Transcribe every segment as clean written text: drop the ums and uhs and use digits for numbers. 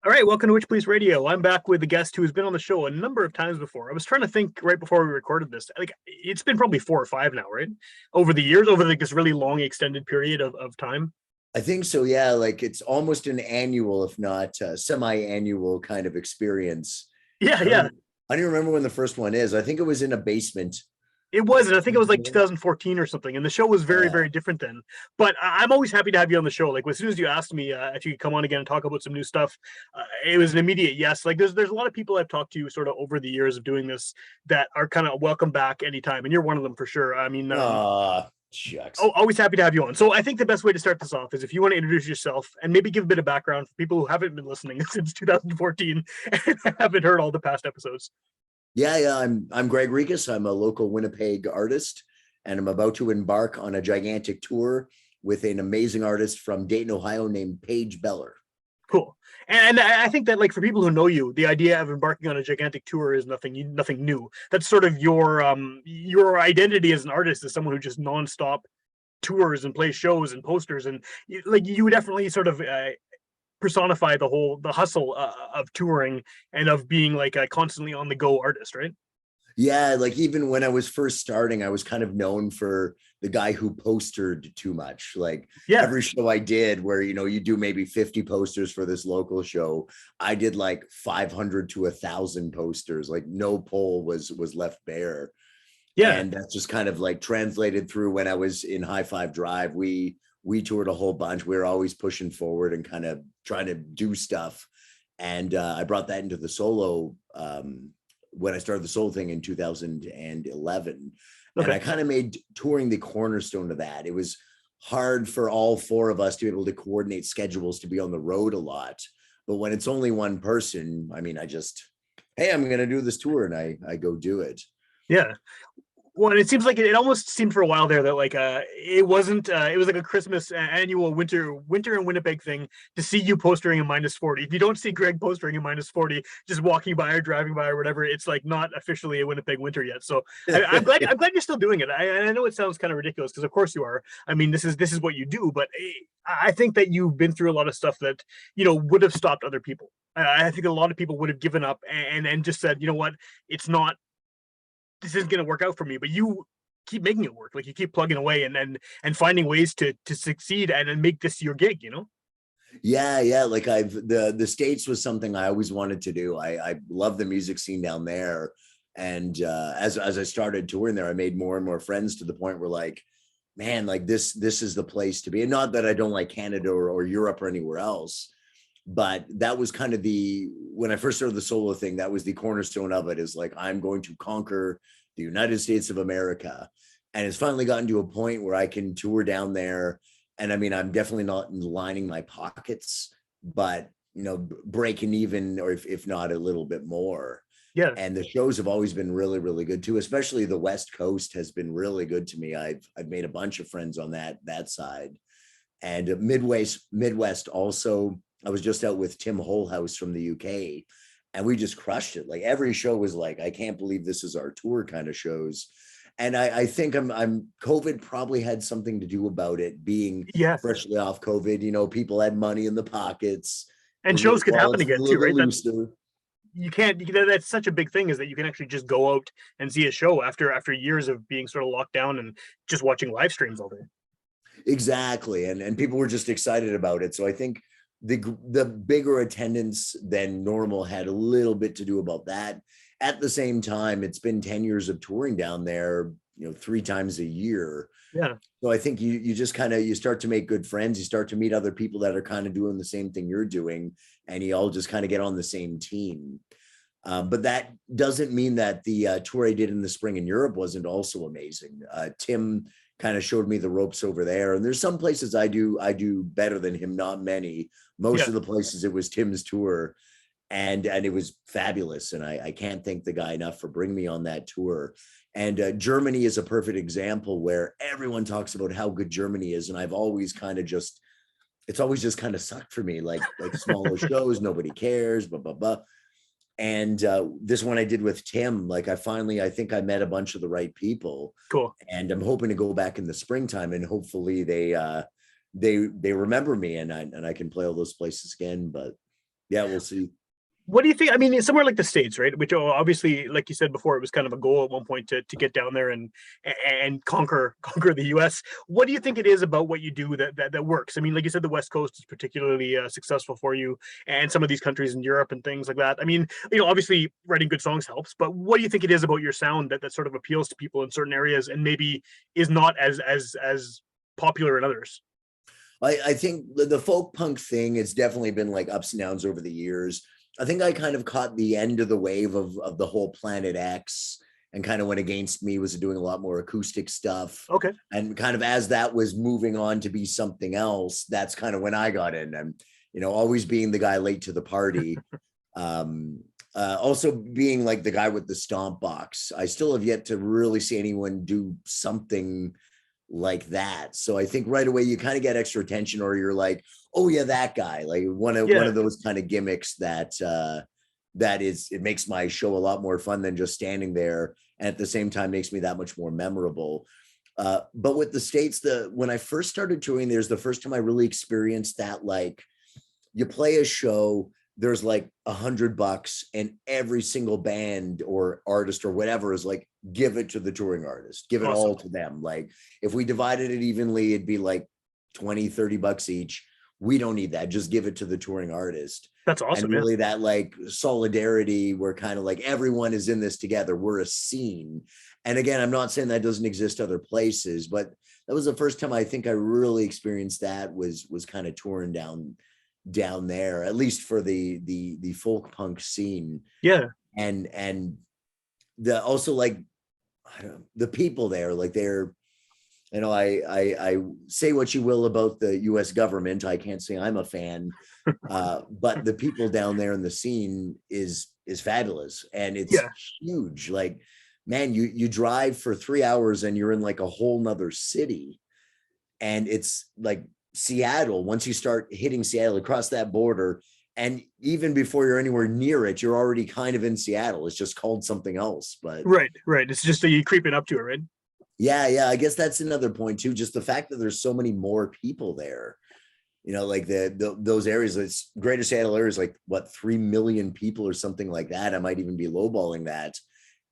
All right, welcome to Witchpolice Radio. I'm back with a guest who has been on the show a number of times before. I was trying to think right before we recorded this. Like, it's been probably 4 or 5 now, right? Over the years, over like this really long extended period of time. I think so. Yeah, like it's almost an annual, if not semi-annual kind of experience. Yeah, I yeah. don't. I don't remember when the first one is. I think it was in a basement. It was, and I think it was like 2014 or something. And the show was very, Yeah. very different then. But I'm always happy to have you on the show. Like as soon as you asked me if you could come on again and talk about some new stuff, it was an immediate yes. Like there's a lot of people I've talked to sort of over the years of doing this that are kind of welcome back anytime, and you're one of them for sure. I mean, Shucks. always happy to have you on. So I think the best way to start this off is if you want to introduce yourself and maybe give a bit of background for people who haven't been listening since 2014 and haven't heard all the past episodes. Yeah. I'm Greg Rekus. I'm a local Winnipeg artist, and I'm about to embark on a gigantic tour with an amazing artist from Dayton, Ohio, named Paige Beller. Cool. And I think that, like, for people who know you, the idea of embarking on a gigantic tour is nothing new. That's sort of your identity as an artist, as someone who just nonstop tours and plays shows and posters, and like you definitely sort of personify the hustle of touring and of being like a constantly on the go artist, right? Yeah, like even when I was first starting, I was kind of known for the guy who postered too much. Like Yeah. every show I did, where you do maybe 50 posters for this local show, I did like 500 to 1,000 posters. Like no pole was left bare, Yeah. and that's just kind of like translated through when I was in High Five Drive. We toured a whole bunch. We were always pushing forward and kind of trying to do stuff, and I brought that into the solo. When I started the solo thing in 2011. And Okay. I kind of made touring the cornerstone of that. It was hard for all four of us to be able to coordinate schedules to be on the road a lot. But when it's only one person, I mean, hey, I'm going to do this tour, and I go do it. Yeah. Well, and it seems like it almost seemed for a while there that like it wasn't it was like a Christmas annual winter in Winnipeg thing to see you postering in -40. If you don't see Greg postering in -40, just walking by or driving by or whatever, it's like not officially a Winnipeg winter yet. So I'm glad you're still doing it. I know it sounds kind of ridiculous because of course you are. I mean, this is what you do, but I think that you've been through a lot of stuff that would have stopped other people. I think a lot of people would have given up and just said, you know what, it's not this isn't going to work out for me, but you keep making it work. Like you keep plugging away and finding ways to succeed and make this your gig. Yeah. Like the States was something I always wanted to do. I love the music scene down there. And as I started touring there, I made more and more friends to the point where like, man, like this is the place to be. And not that I don't like Canada or Europe or anywhere else, but that was kind of when I first started the solo thing, that was the cornerstone of it, is like, I'm going to conquer the United States of America. And it's finally gotten to a point where I can tour down there. And I mean, I'm definitely not lining my pockets, but breaking even, or if not a little bit more. Yeah. And the shows have always been really, really good too. Especially the West Coast has been really good to me. I've made a bunch of friends on that side. And Midwest also. I was just out with Tim Holhouse from the UK, and we just crushed it. Like every show was like, I can't believe this is our tour kind of shows. And I think I'm COVID probably had something to do about it, being Yeah. freshly off COVID. People had money in the pockets. And The shows could happen wallets were again a too, little right? bit looser. That's such a big thing, is that you can actually just go out and see a show after years of being sort of locked down and just watching live streams all day. Exactly. And people were just excited about it. So I think the bigger attendance than normal had a little bit to do about that. At the same time, it's been 10 years of touring down there, 3 times a year. Yeah. So I think you just kind of, you start to make good friends. You start to meet other people that are kind of doing the same thing you're doing, and you all just kind of get on the same team. But that doesn't mean that the tour I did in the spring in Europe wasn't also amazing. Tim kind of showed me the ropes over there, and there's some places I do better than him, not many. Most of the places it was Tim's tour, and it was fabulous. And I can't thank the guy enough for bringing me on that tour. And Germany is a perfect example where everyone talks about how good Germany is, and I've always kind of it's always just kind of sucked for me, like smaller shows, nobody cares, blah blah blah. And this one I did with Tim, like I think I met a bunch of the right people. Cool. And I'm hoping to go back in the springtime, and hopefully they remember me, and I can play all those places again. But Yeah, we'll see. What do you think? I mean, somewhere like the States, right? Which obviously, like you said before, it was kind of a goal at one point to get down there and conquer the U.S. What do you think it is about what you do that works? I mean, like you said, the West Coast is particularly successful for you, and some of these countries in Europe and things like that. I mean, obviously writing good songs helps, but what do you think it is about your sound that sort of appeals to people in certain areas and maybe is not as popular in others? I think the folk punk thing, it's definitely been like ups and downs over the years. I think I kind of caught the end of the wave of the whole Planet X, and kind of went against me, was doing a lot more acoustic stuff. Okay. And kind of as that was moving on to be something else, that's kind of when I got in. And, always being the guy late to the party. Also being like the guy with the stomp box. I still have yet to really see anyone do something like that. So I think right away you kind of get extra attention, or you're like, oh yeah, that guy, like one of those kind of gimmicks that it makes my show a lot more fun than just standing there, and at the same time makes me that much more memorable. But with the States, when I first started touring, there's the first time I really experienced that, like, you play a show, there's like $100 and every single band or artist or whatever is like, give it to the touring artist, give it all to them. Like if we divided it evenly, it'd be like 20, $30 each. We don't need that. Just give it to the touring artist. That's awesome. And really that like solidarity, where kind of like everyone is in this together. We're a scene. And again, I'm not saying that doesn't exist other places, but that was the first time I think I really experienced that, was kind of touring down there, at least for the folk punk scene. Yeah. And the also like, I don't know, the people there, like they're, I say what you will about the US government, I can't say I'm a fan, but the people down there in the scene is fabulous, and it's huge. Like, man, you drive for 3 hours and you're in like a whole nother city, and it's like Seattle. Once you start hitting Seattle, across that border, and even before you're anywhere near it, you're already kind of in Seattle. It's just called something else. But right. It's just you creeping up to it, right? Yeah. I guess that's another point too. Just the fact that there's so many more people there. Like those areas, it's Greater Seattle area is like what, 3 million people or something like that. I might even be lowballing that.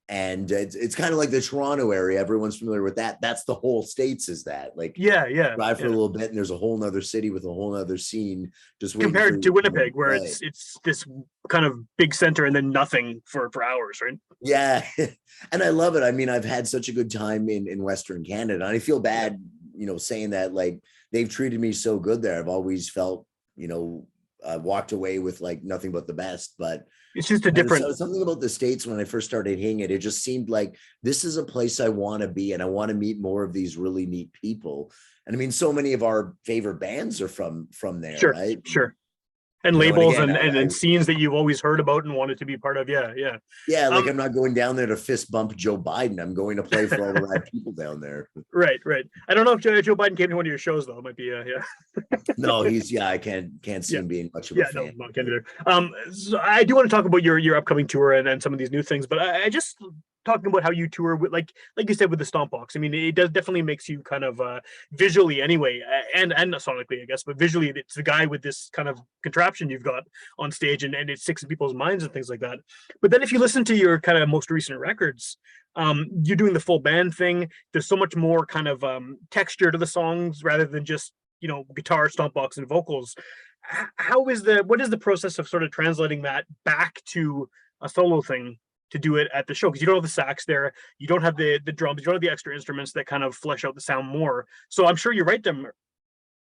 And it's kind of like the Toronto area. Everyone's familiar with that. That's the whole States, is that like, drive for a little bit and there's a whole nother city with a whole nother scene, just compared to Winnipeg, where it's this kind of big center and then nothing for hours, right? Yeah. And I love it. I mean, I've had such a good time in Western Canada, and I feel bad, saying that, like, they've treated me so good there. I've always felt, walked away with like nothing but the best. But it's just a different something about the States. When I first started hitting it, it just seemed like this is a place I want to be, and I want to meet more of these really neat people. And I mean, so many of our favorite bands are from there, right? Sure. And labels and scenes that you've always heard about and wanted to be part of. Yeah. Like, I'm not going down there to fist bump Joe Biden. I'm going to play for all the right people down there. Right. I don't know if Joe Biden came to one of your shows, though. It might be No, I can't see him being much of a fan. No, can't either. So I do want to talk about your upcoming tour and some of these new things, but I just talking about how you tour with, like you said, with the Stomp Box. I mean, it definitely makes you kind of visually anyway, and sonically, I guess, but visually, it's the guy with this kind of contraption you've got on stage, and it sticks in people's minds and things like that. But then if you listen to your kind of most recent records, you're doing the full band thing. There's so much more kind of texture to the songs rather than just guitar, stomp box, and vocals. What is the process of sort of translating that back to a solo thing to do it at the show? Because you don't have the sax there, you don't have the drums, you don't have the extra instruments that kind of flesh out the sound more. So I'm sure you write them,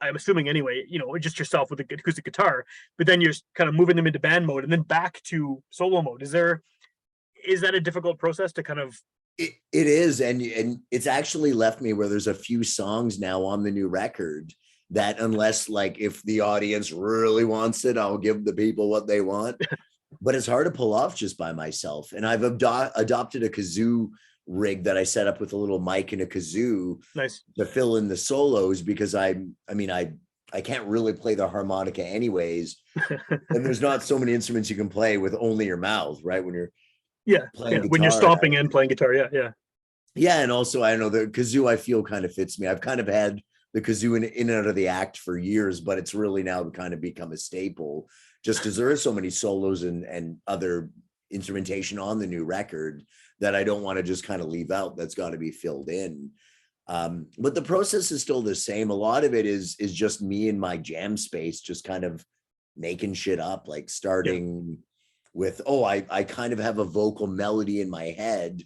I'm assuming anyway, just yourself with the acoustic guitar, but then you're kind of moving them into band mode and then back to solo mode. Is that a difficult process to kind of? It is, and it's actually left me where there's a few songs now on the new record that, unless, like, if the audience really wants it, I'll give the people what they want. But it's hard to pull off just by myself. And I've adopted a kazoo rig that I set up with a little mic and a kazoo to fill in the solos, because I can't really play the harmonica anyways. And there's not so many instruments you can play with only your mouth, right? When you're playing guitar, when you're stomping and playing guitar. Yeah. And also, I don't know, the kazoo I feel kind of fits me. I've kind of had the kazoo in and out of the act for years, but it's really now kind of become a staple just because there are so many solos and other instrumentation on the new record that I don't want to just kind of leave out. That's got to be filled in. But the process is still the same. A lot of it is just me in my jam space, just kind of making shit up, like starting with, I kind of have a vocal melody in my head.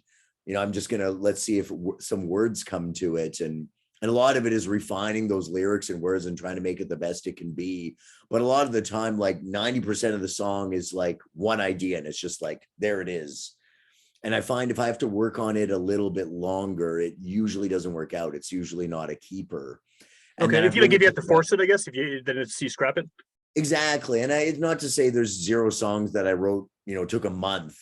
I'm just going to, let's see if some words come to it. And a lot of it is refining those lyrics and words and trying to make it the best it can be. But a lot of the time, like 90% of the song is like one idea and it's just like, there it is. And I find if I have to work on it a little bit longer, it usually doesn't work out. It's usually not a keeper. And okay, if you have to force it, I guess, then it's you scrap it. Exactly. And it's not to say there's 0 songs that I wrote, took a month,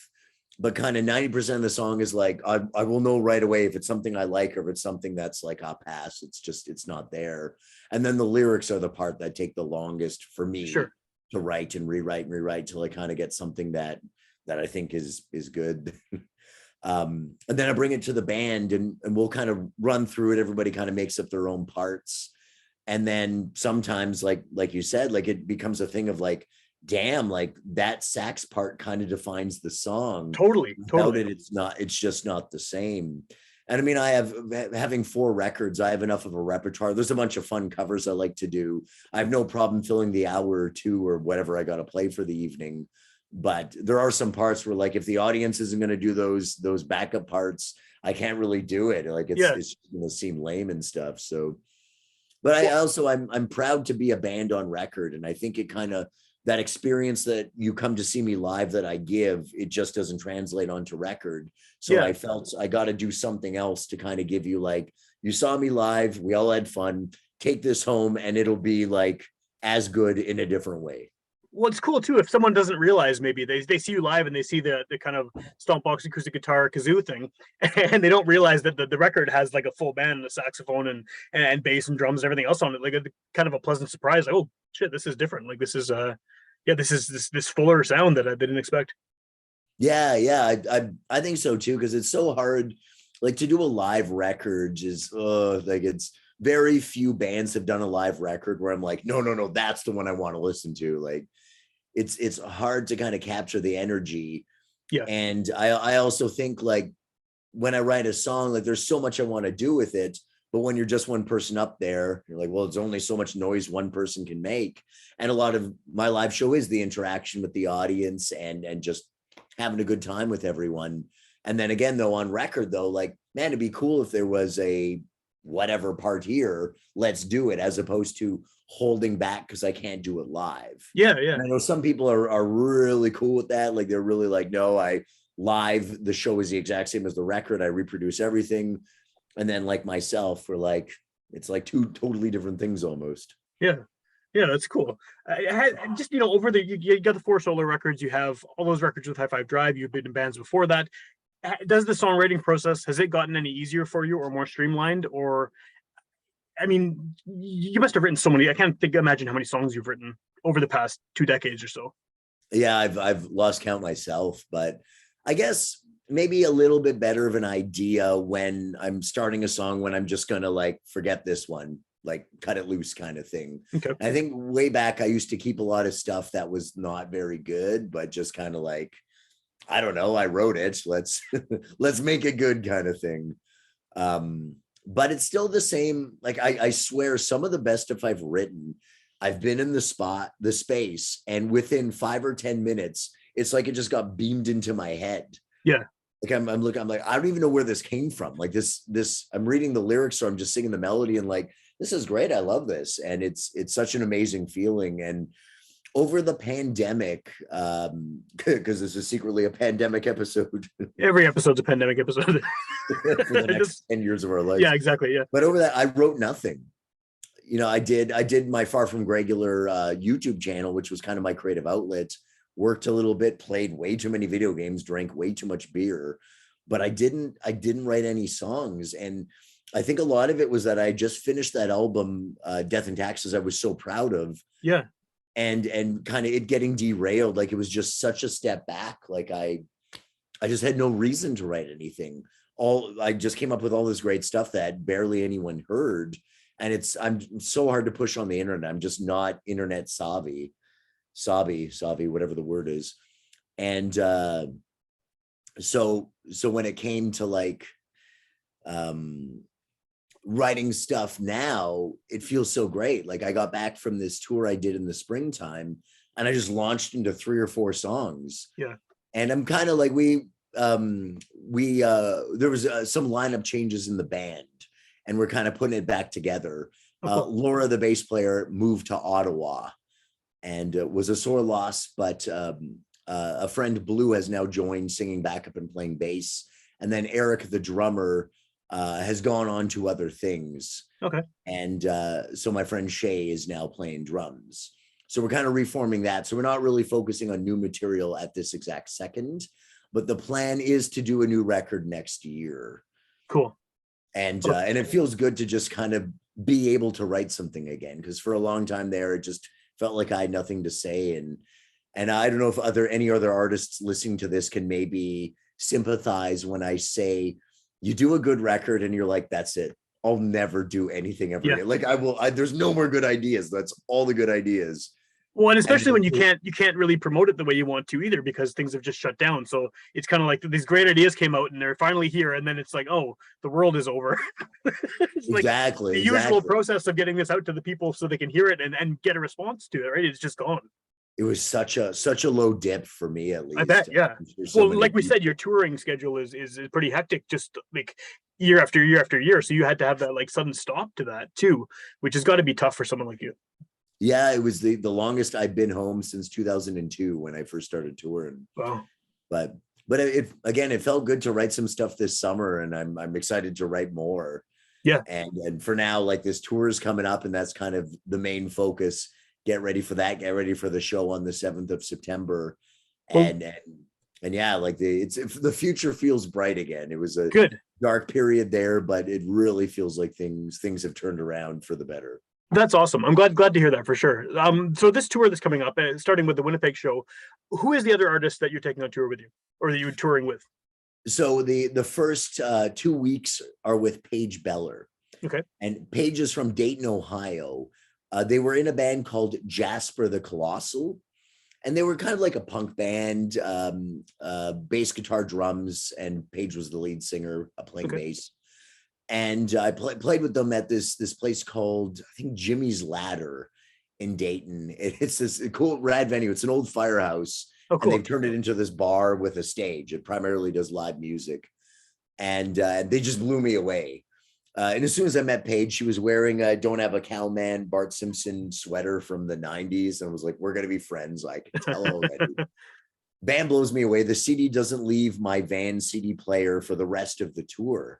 but kind of 90% of the song is like, I will know right away if it's something I like or if it's something that's like, I'll pass. It's not there. And then the lyrics are the part that take the longest for me to write and rewrite till I kind of get something that I think is good. And then I bring it to the band and we'll kind of run through it. Everybody kind of makes up their own parts. And then sometimes, like you said, like it becomes a thing of like, damn, like that sax part kind of defines the song. Totally. Without it, it's just not the same. And I mean, having 4 records, I have enough of a repertoire. There's a bunch of fun covers I like to do. I have no problem filling the hour or 2 or whatever I got to play for the evening. But there are some parts where like, if the audience isn't going to do those backup parts, I can't really do it. Like it's going to seem lame and stuff. So, but I'm proud to be a band on record. And I think it kind of, that experience that you come to see me live that I give, it just doesn't translate onto record. So I felt I got to do something else to kind of give you like, you saw me live, we all had fun, take this home and it'll be like as good in a different way. Well, it's cool too if someone doesn't realize, maybe they see you live and they see the kind of stomp box acoustic guitar kazoo thing, and they don't realize that the record has like a full band and a saxophone and bass and drums and everything else on it. Like a kind of a pleasant surprise. Like, oh shit, this is different. Like this is this fuller sound that I didn't expect. Yeah, I think so too, because it's so hard. Like to do a live record is like it's very few bands have done a live record where I'm like, no, that's the one I want to listen to. Like it's hard to kind of capture the energy. Yeah. And I also think like when I write a song, like there's so much I want to do with it. But when you're just one person up there, you're like, well, it's only so much noise one person can make. And a lot of my live show is the interaction with the audience and just having a good time with everyone. And then again, though, on record, though, like, man, it'd be cool if there was a whatever part here, let's do it, as opposed to holding back because I can't do it live. Yeah. And I know some people are really cool with that. Like they're really like, no, I live, the show is the exact same as the record. I reproduce everything. And then like myself, we're like, it's like 2 totally different things almost. Yeah, that's cool. I had just over you got the 4 solo records. You have all those records with High Five Drive. You've been in bands before that. Does the songwriting process, has it gotten any easier for you or more streamlined? Or, I mean, you must have written so many. I can't imagine how many songs you've written over the past 2 decades or so. Yeah, I've lost count myself, but I guess maybe a little bit better of an idea when I'm starting a song, when I'm just gonna like forget this one, like cut it loose kind of thing. Okay. I think way back I used to keep a lot of stuff that was not very good, but just kind of like, I don't know, I wrote it, let's let's make it good kind of thing. But it's still the same. Like I swear some of the best stuff I've written, I've been in the space, and within 5 or 10 minutes, it's like it just got beamed into my head. Yeah. Like I'm like, I don't even know where this came from. Like this, I'm reading the lyrics or I'm just singing the melody and like, this is great. I love this. And it's such an amazing feeling. And over the pandemic, because this is secretly a pandemic episode. Every episode's a pandemic episode. For the next 10 years of our life. Yeah, exactly. Yeah. But over that, I wrote nothing. I did my Far From Regular YouTube channel, which was kind of my creative outlet. Worked a little bit, played way too many video games, drank way too much beer, but I didn't write any songs. And I think a lot of it was that I just finished that album, Death and Taxes, I was so proud of. Yeah. And kind of it getting derailed. Like it was just such a step back. Like I just had no reason to write anything. I just came up with all this great stuff that barely anyone heard. and I'm so hard to push on the internet. I'm just not internet savvy, whatever the word is. And so when it came to like writing stuff now, it feels so great. Like I got back from this tour I did in the springtime, and I just launched into 3 or 4 songs. Yeah. And I'm kind of like, there was some lineup changes in the band, and we're kind of putting it back together. Laura, the bass player, moved to Ottawa, and was a sore loss, but a friend, Blue, has now joined, singing backup and playing bass. And then Eric, the drummer, has gone on to other things. Okay. And so my friend Shay is now playing drums. So we're kind of reforming that. So we're not really focusing on new material at this exact second, but the plan is to do a new record next year. Cool. And it feels good to just kind of be able to write something again, because for a long time there, it just felt like I had nothing to say. And I don't know if any other artists listening to this can maybe sympathize when I say you do a good record and you're like, that's it. I'll never do anything ever again. Like there's no more good ideas. That's all the good ideas. Well, and especially when you can't really promote it the way you want to either, because things have just shut down. So it's kind of like these great ideas came out and they're finally here, and then it's like, oh, the world is over. It's exactly. Like the usual process of getting this out to the people so they can hear it and get a response to it, right? It's just gone. It was such a low dip for me, at least. I bet, yeah. Well, like we said, your touring schedule is pretty hectic, just like year after year after year. So you had to have that like sudden stop to that too, which has got to be tough for someone like you. Yeah, it was the longest I've been home since 2002 when I first started touring. Wow. But it felt good to write some stuff this summer, and I'm excited to write more. Yeah. And for now, like, this tour is coming up, and that's kind of the main focus. Get ready for that. Get ready for the show on the 7th of September. And yeah, like the future feels bright again. It was a dark period there, but it really feels like things have turned around for the better. That's awesome. I'm glad to hear that, for sure. So this tour that's coming up, starting with the Winnipeg show, who is the other artist that you're taking on tour with you, or that you're touring with? So the first 2 weeks are with Paige Beller. Okay. And Paige is from Dayton, Ohio. They were in a band called Jasper the Colossal, and they were kind of like a punk band, bass, guitar, drums, and Paige was the lead singer, playing bass. And I played with them at this place called, I think, Jimmy's Ladder in Dayton. It's this cool, rad venue. It's an old firehouse. Oh, cool. And they've turned it into this bar with a stage. It primarily does live music. And they just blew me away. And as soon as I met Paige, she was wearing a Don't Have a Cowman Bart Simpson sweater from the 90s. And I was like, we're going to be friends. I can tell already. Band blows me away. The CD doesn't leave my van CD player for the rest of the tour.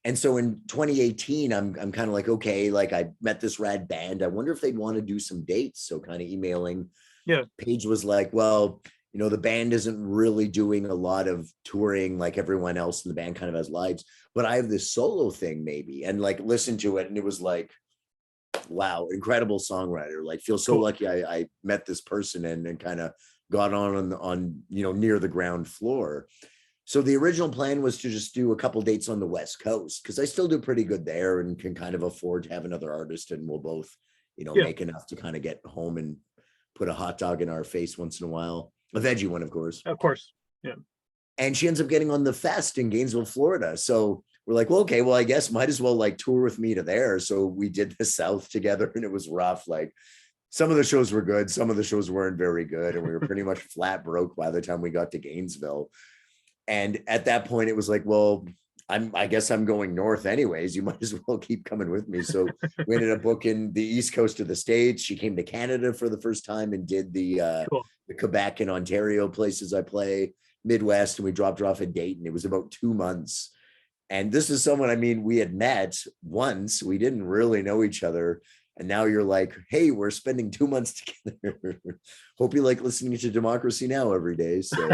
And so in 2018, I'm kind of like, okay, like, I met this rad band. I wonder if they'd want to do some dates. So kind of emailing. Yeah. Paige was like, well, the band isn't really doing a lot of touring like everyone else in the band kind of has lives, but I have this solo thing maybe. And like, listen to it. And it was like, wow, incredible songwriter. Like, feel so lucky I met this person and kind of got on near the ground floor. So the original plan was to just do a couple dates on the West Coast, because I still do pretty good there and can kind of afford to have another artist, and we'll both, make enough to kind of get home and put a hot dog in our face once in a while. A veggie one, of course. Of course. Yeah. And she ends up getting on the fest in Gainesville, Florida. So we're like, well, okay, well, I guess might as well like tour with me to there. So we did the South together, and it was rough. Like, some of the shows were good. Some of the shows weren't very good. And we were pretty much flat broke by the time we got to Gainesville. And at that point, it was like, well, I guess I'm going north anyways. You might as well keep coming with me. So we ended up booking the East Coast of the States. She came to Canada for the first time and did the Quebec and Ontario places I play, Midwest, and we dropped her off at Dayton. It was about 2 months. And this is someone, we had met once. We didn't really know each other. And now you're like, hey, we're spending 2 months together. Hope you like listening to Democracy Now! Every day. So,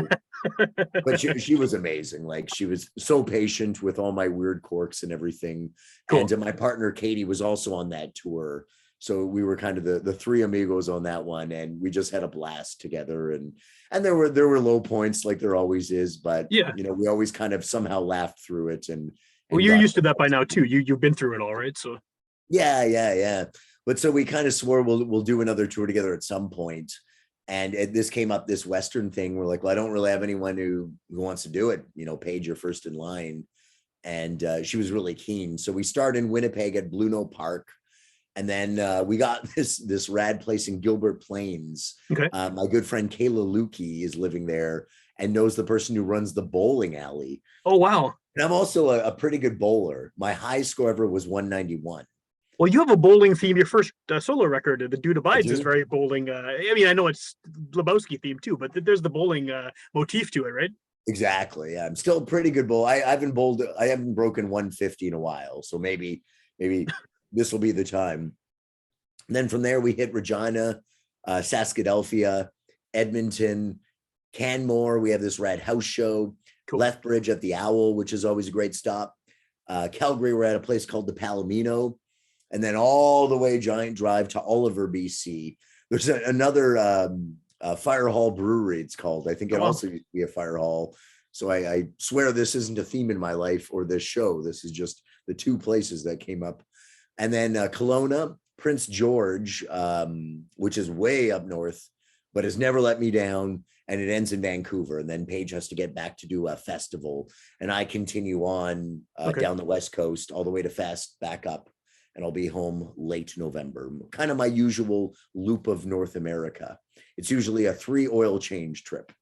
but she was amazing. Like, she was so patient with all my weird quirks and everything. Cool. And my partner, Katie, was also on that tour. So we were kind of the three amigos on that one. And we just had a blast together. And there were low points, like there always is. But, we always kind of somehow laughed through it. And well, you're used to that by now, too. You've been through it all, right? So. Yeah. But so we kind of swore we'll do another tour together at some point. And this came up, this Western thing. We're like, well, I don't really have anyone who wants to do it. Paige, you're first in line. And she was really keen. So we started in Winnipeg at Blue Note Park. And then we got this rad place in Gilbert Plains. Okay. My good friend Kayla Lukey is living there and knows the person who runs the bowling alley. Oh, wow. And I'm also a pretty good bowler. My high score ever was 191. Well, you have a bowling theme. Your first solo record, The Dude Abides, is do. very bowling. I mean, I know it's Lebowski theme too, but there's the bowling motif to it, right? Exactly. Yeah, I'm still a pretty good bowler. I haven't bowled. I haven't broken 150 in a while. So maybe this will be the time. And then from there, we hit Regina, Saskadelphia, Edmonton, Canmore. We have this rad house show. Cool. Lethbridge at the Owl, which is always a great stop. Calgary, we're at a place called the Palomino. And then all the way giant drive to Oliver, BC. There's another Fire Hall Brewery, it's called. I think it also used to be a Fire Hall. So I swear this isn't a theme in my life or this show. This is just the two places that came up. And then Kelowna, Prince George, which is way up north, but has never let me down. And it ends in Vancouver. And then Paige has to get back to do a festival. And I continue on down the West Coast, all the way to Fest, back up. And I'll be home late November. Kind of my usual loop of North America. It's usually a 3 oil change trip.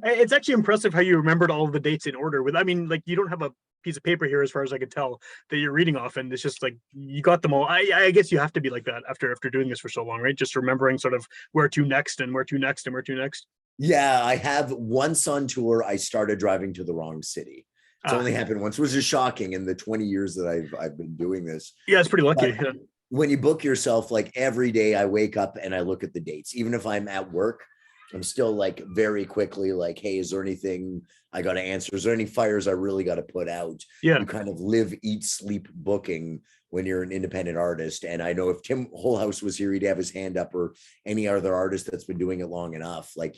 It's actually impressive how you remembered all of the dates in order. I mean, like, you don't have a piece of paper here, as far as I could tell, that you're reading off, and it's just like you got them all. I guess you have to be like that after doing this for so long, right? Just remembering sort of where to next and where to next and where to next. Yeah, I have once on tour, I started driving to the wrong city. It's only happened once, which is shocking in the 20 years that I've been doing this. Yeah, it's pretty lucky. But when you book yourself, like every day I wake up and I look at the dates, even if I'm at work, I'm still like very quickly like, hey, is there anything I got to answer? Is there any fires I really got to put out? Yeah. You kind of live, eat, sleep booking when you're an independent artist. And I know if Tim Holhouse was here, he'd have his hand up, or any other artist that's been doing it long enough. Like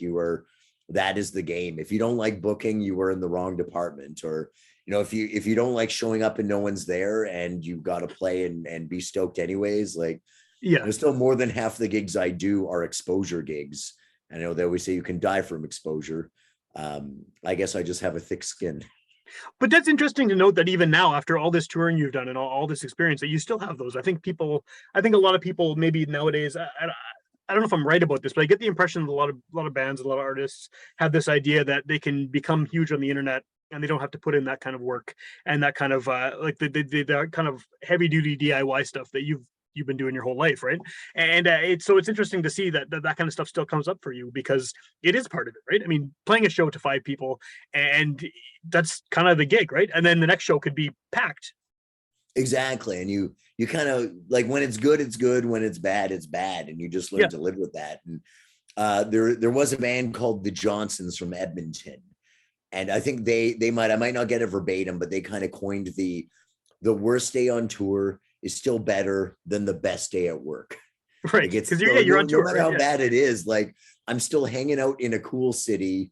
that is the game. If you don't like booking, you were in the wrong department. Or, if you don't like showing up and no one's there and you've got to play and be stoked anyways, like, there's still more than half the gigs I do are exposure gigs. I know they always say you can die from exposure. I guess I just have a thick skin. But that's interesting to note that even now, after all this touring you've done and all this experience, that you still have those. I think a lot of people maybe nowadays, I don't know if I'm right about this, but I get the impression that a lot of bands, a lot of artists have this idea that they can become huge on the internet and they don't have to put in that kind of work and that kind of like the kind of heavy duty DIY stuff that you've been doing your whole life, right? And it's interesting to see that kind of stuff still comes up for you, because it is part of it, right? I mean, playing a show to 5 people, and that's kind of the gig, right? And then the next show could be packed. Exactly. And you kind of like, when it's good, it's good. When it's bad, it's bad. And you just learn to live with that. And there was a band called the Johnsons from Edmonton. And I think I might not get it verbatim, but they kind of coined the worst day on tour is still better than the best day at work. Right. Because you're on tour. No matter how bad it is, like, I'm still hanging out in a cool city.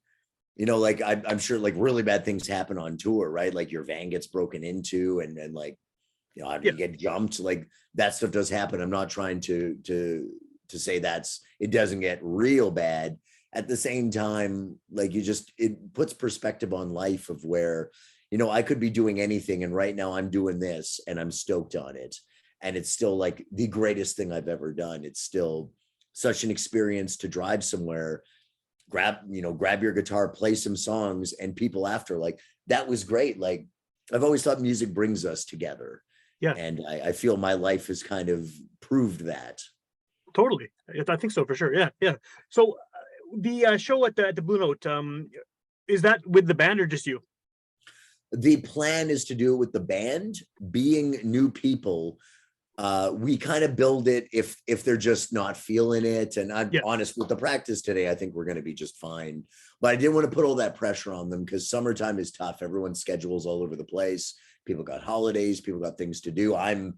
Like I'm sure like really bad things happen on tour, right? Like your van gets broken into and like, you get jumped, like that stuff does happen. I'm not trying to say it doesn't get real bad. At the same time, like it puts perspective on life of where, I could be doing anything. And right now I'm doing this and I'm stoked on it. And it's still like the greatest thing I've ever done. It's still such an experience to drive somewhere, grab your guitar, play some songs, and people after, like, that was great. Like, I've always thought music brings us together. Yeah. And I feel my life has kind of proved that. Totally. I think so, for sure. Yeah. Yeah. So the show at the Blue Note, is that with the band or just you? The plan is to do it with the band. Being new people, we kind of build it if they're just not feeling it. And I'm honest, with the practice today, I think we're going to be just fine. But I didn't want to put all that pressure on them, because summertime is tough. Everyone's schedule's all over the place. People got holidays, people got things to do. I'm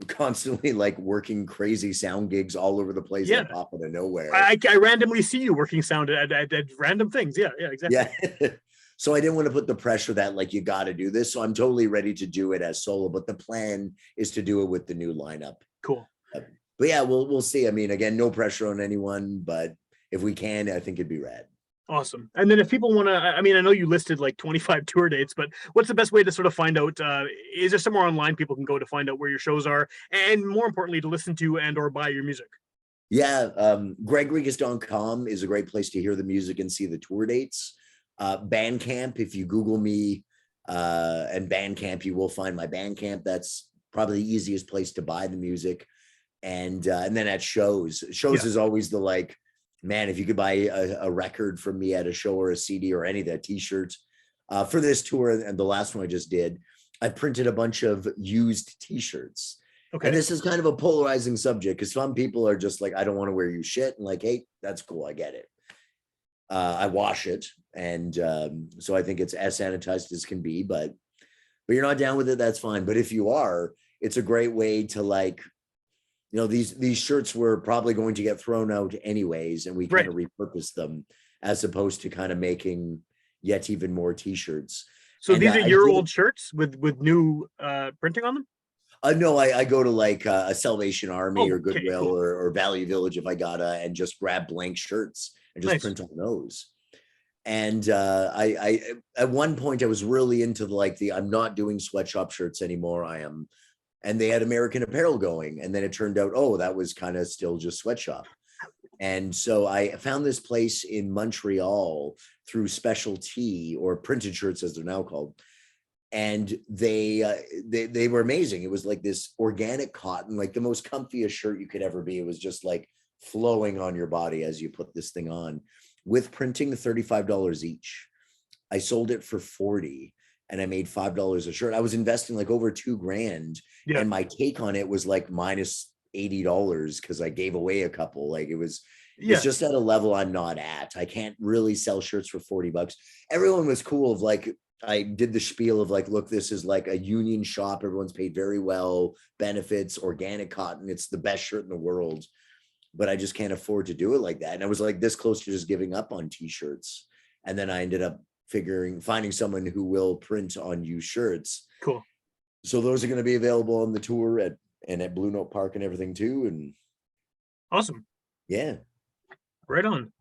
constantly like working crazy sound gigs all over the place that pop out of nowhere. I randomly see you working sound at random things. Yeah, exactly. Yeah. So I didn't want to put the pressure that like you got to do this. So I'm totally ready to do it as solo, but the plan is to do it with the new lineup. Cool. But yeah, we'll see. I mean, again, no pressure on anyone, but if we can, I think it'd be rad. Awesome. And then if people want to, I mean, I know you listed like 25 tour dates, but what's the best way to sort of find out? Is there somewhere online people can go to find out where your shows are, and more importantly, to listen to and or buy your music? Yeah, gregrekus.com is a great place to hear the music and see the tour dates. Bandcamp, if you Google me and Bandcamp, you will find my Bandcamp. That's probably the easiest place to buy the music. And then at shows is always the like, man, if you could buy a record from me at a show or a CD or any of that, t-shirts for this tour and the last one I just did, I printed a bunch of used t-shirts. Okay. And this is kind of a polarizing subject because some people are just like, I don't want to wear you shit. And like, hey, that's cool. I get it. I wash it. And so I think it's as sanitized as can be, but you're not down with it. That's fine. But if you are, it's a great way to like, you know, these shirts were probably going to get thrown out anyways, and we kind of repurpose them as opposed to kind of making yet even more t-shirts. So these are your old shirts with new printing on them? No, I go to like a Salvation Army or Okay, Goodwill cool. or Value Village if I gotta, and just grab blank shirts and just print on those. And I at one point I was really into like I'm not doing sweatshop shirts anymore. I am. And they had American Apparel going. And then it turned out, oh, that was kind of still just sweatshop. And so I found this place in Montreal through Specialty, or Printed Shirts as they're now called. And they were amazing. It was like this organic cotton, like the most comfiest shirt you could ever be. It was just like flowing on your body as you put this thing on, with printing $35 each. I sold it for $40. And I made $5 a shirt. I was investing like over $2,000. Yeah. And my take on it was like minus $80 because I gave away a couple. Like it's just at a level I'm not at. I can't really sell shirts for $40. Everyone was cool of like, I did the spiel of like, look, this is like a union shop. Everyone's paid very well, benefits, organic cotton. It's the best shirt in the world, but I just can't afford to do it like that. And I was like this close to just giving up on t-shirts. And then I ended up finding someone who will print on you shirts. Cool. So those are going to be available on the tour at Blue Note Park and everything too. And awesome. Yeah. Right on.